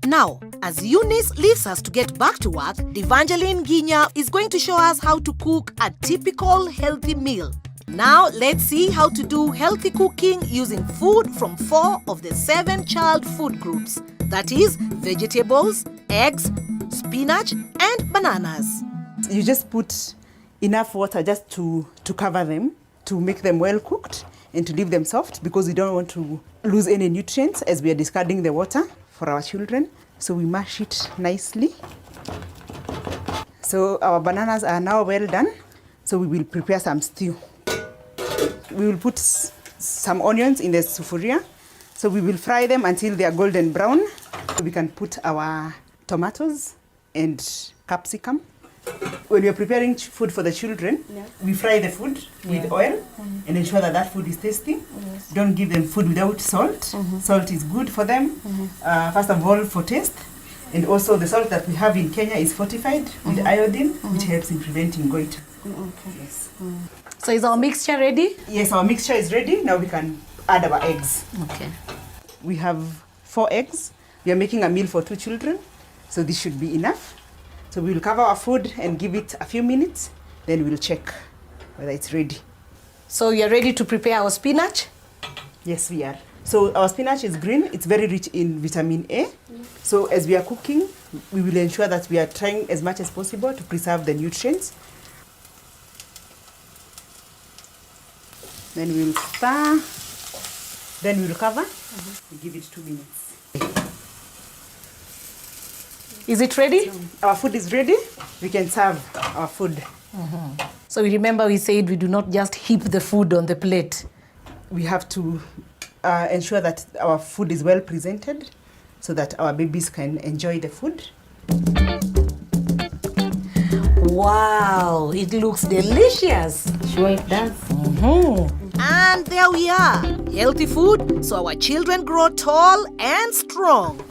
Now, as Eunice leaves us to get back to work, Evangeline Ginya is going to show us how to cook a typical healthy meal. Now, let's see how to do healthy cooking using food from 4 of the 7 child food groups. That is, vegetables, eggs, spinach, and bananas. You just put enough water just to cover them, to make them well cooked and to leave them soft, because we don't want to lose any nutrients as we are discarding the water for our children. So we mash it nicely. So our bananas are now well done. So we will prepare some stew. We will put some onions in the sufuria. So we will fry them until they are golden brown. We can put our tomatoes and capsicum. When we are preparing food for the children, we fry the food with oil and ensure that that food is tasty. Yes. Don't give them food without salt. Salt is good for them, first of all for taste. And also the salt that we have in Kenya is fortified with iodine, which helps in preventing goiter. Okay. Yes. So is our mixture ready? Yes, our mixture is ready. Now we can add our eggs. Okay. We have 4 eggs. We are making a meal for 2 children, so this should be enough. So we will cover our food and give it a few minutes, then we'll check whether it's ready. So you're ready to prepare our spinach? Yes, we are. So our spinach is green. It's very rich in vitamin A. So as we are cooking, we will ensure that we are trying as much as possible to preserve the nutrients. Then we will stir. Then we will cover and give it 2 minutes. Is it ready? Our food is ready. We can serve our food. So we remember we said we do not just heap the food on the plate. We have to ensure that our food is well presented so that our babies can enjoy the food. Wow, it looks delicious. Sure it does. And there we are. Healthy food so our children grow tall and strong.